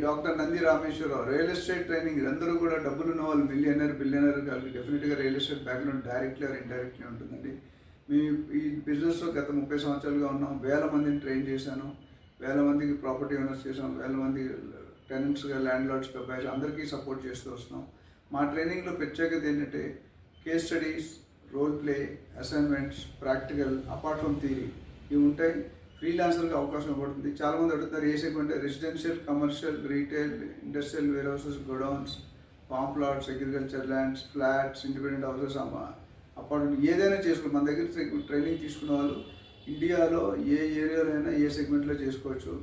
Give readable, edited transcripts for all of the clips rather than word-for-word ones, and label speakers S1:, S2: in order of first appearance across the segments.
S1: Doctor Nandi Rameshwar Rao. Real estate training అందరూ కూడా డబ్బులు ఉన్న వాళ్ళు మిలియనర్ బిలియనర్ వాళ్ళకి డెఫినెట్గా real estate background directly or indirectly ఉంటుందండి. ఈ బిజినెస్లో గత 30 సంవత్సరాలుగా ఉన్నాం. వేల మందిని ట్రైన్ చేశాను, వేల మందికి ప్రాపర్టీ ఓనర్స్ చేసాం, వేల మంది టెనెంట్స్గా ల్యాండ్ లార్డ్స్గా బయట అందరికీ సపోర్ట్ చేస్తూ వస్తున్నాం. మా ట్రైనింగ్లో ప్రత్యేకత ఏంటంటే case studies, role play, assignments, practical, apart from theory ఇవి ఉంటాయి. ఫ్రీలాన్సర్కి అవకాశం ఇవ్వబడుతుంది. చాలామంది అడుగుతారు ఏ segment, residential, commercial, retail, industrial warehouses, godowns, farm plots, agriculture lands, flats, independent houses, apartment ఏదైనా చేసుకోవచ్చు. మన దగ్గర ట్రైనింగ్ తీసుకున్న వాళ్ళు ఇండియాలో ఏ ఏరియాలో అయినా ఏ సెగ్మెంట్లో చేసుకోవచ్చు.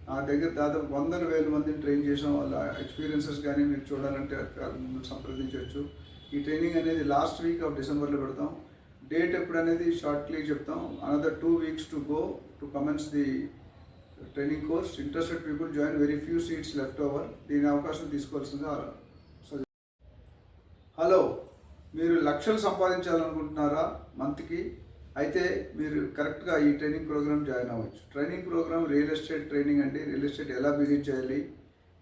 S1: నా దగ్గర దాదాపు 100,000 మందిని ట్రైన్ చేసాం. వాళ్ళ ఎక్స్పీరియన్సెస్ కానీ మీరు చూడాలంటే సంప్రదించవచ్చు. ఈ ట్రైనింగ్ అనేది లాస్ట్ వీక్ ఆఫ్ డిసెంబర్లో పెడతాం. డేట్ ఎప్పుడు అనేది షార్ట్లీ చెప్తాం. Another 2 weeks to go to commence the training course. Interested people join, very few seats left over. దీని అవకాశం తీసుకోవాల్సిందిగా. హలో, మీరు లక్షలు సంపాదించాలనుకుంటున్నారా మంత్కి? అయితే మీరు కరెక్ట్గా ఈ ట్రైనింగ్ ప్రోగ్రామ్ జాయిన్ అవ్వచ్చు. Training program real estate training అండి. రియల్ ఎస్టేట్ ఎలా బిహేవ్ చేయాలి,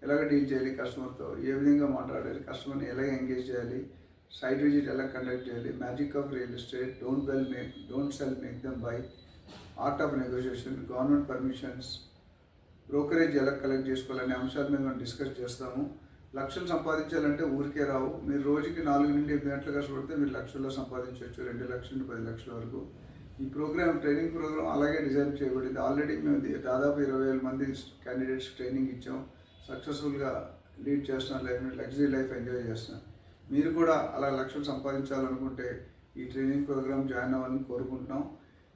S1: ఎలాగ డీల్ చేయాలి, కస్టమర్తో ఏ విధంగా మాట్లాడాలి, కస్టమర్ని ఎలాగ ఎంగేజ్ చేయాలి, సైట్ విజిట్ ఎలా కండక్ట్ చేయాలి, magic of real estate, don't sell make them by, art of negotiation, government permissions, brokerage ఎలా కలెక్ట్ చేసుకోవాలనే అంశాల మీద మనం డిస్కస్ చేస్తాము. లక్షలు సంపాదించాలంటే ఊరికే రావు. మీరు రోజుకి 4 నుండి 8 గంటలు కష్టపడితే మీరు లక్షల్లో సంపాదించవచ్చు, 2 లక్షల నుండి 10 లక్షల వరకు. ఈ ట్రైనింగ్ ప్రోగ్రామ్ అలాగే డిజైన్ చేయబడింది. ఆల్రెడీ మేము దాదాపు 20,000 మంది క్యాండిడేట్స్ ట్రైనింగ్ ఇచ్చాం. సక్సెస్ఫుల్గా లీడ్ చేస్తున్నాం, లగ్జరీ లైఫ్ ఎంజాయ్ చేస్తున్నాం. మీరు కూడా అలా లక్షలు సంపాదించాలనుకుంటే ఈ ట్రైనింగ్ ప్రోగ్రామ్ జాయిన్ అవ్వాలని కోరుకుంటున్నాం.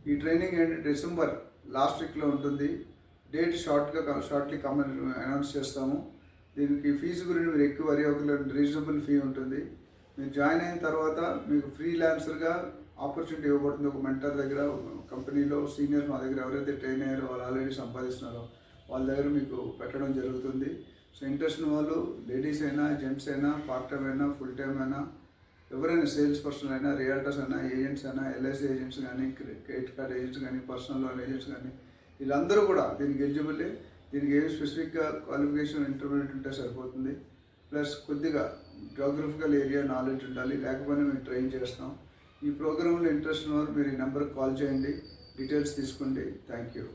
S1: ఈ ట్రైనింగ్ ఏంటంటే డిసెంబర్ లాస్ట్ వీక్లో ఉంటుంది. డేట్ షార్ట్లీ అనౌన్స్ చేస్తాము. దీనికి ఫీజు గురించి మీరు ఎక్కువ రీజనబుల్ ఫీ ఉంటుంది. మీరు జాయిన్ అయిన తర్వాత మీకు ఫ్రీలాన్సర్గా ఆపర్చునిటీ ఇవ్వబడుతుంది. ఒక మెంటర్ దగ్గర, కంపెనీలో సీనియర్స్ మా దగ్గర ఎవరైతే ట్రైన్ అయ్యారో వాళ్ళు ఆల్రెడీ సంపాదిస్తున్నారో వాళ్ళ దగ్గర మీకు పెట్టడం జరుగుతుంది. సో ఇంట్రెస్ట్ ఉన్న వాళ్ళు లేడీస్ అయినా, జెంట్స్ అయినా, పార్ట్ టైం అయినా, ఫుల్ టైం అయినా, ఎవరైనా సేల్స్ పర్సన్ అయినా, రియల్టర్స్ అయినా, ఏజెంట్స్ అయినా, ఎల్ఐసి ఏజెంట్స్ కానీ, క్రెడిట్ కార్డ్ ఏజెంట్స్ కానీ, పర్సనల్ లోన్ ఏజెంట్స్ కానీ, వీళ్ళందరూ కూడా దీనికి ఎలిజిబుల్లే. దీనికి ఏమి స్పెసిఫిక్గా క్వాలిఫికేషన్ ఇంటర్మీడియట్ ఉంటే సరిపోతుంది. ప్లస్ కొద్దిగా జాగ్రఫికల్ ఏరియా నాలెడ్జ్ ఉండాలి, లేకపోతే మేము ట్రైన్ చేస్తాం. ఈ ప్రోగ్రాంలో ఇంట్రెస్ట్ ఉన్నవారు మీరు ఈ నెంబర్కి కాల్ చేయండి, డీటెయిల్స్ తీసుకోండి. Thank you.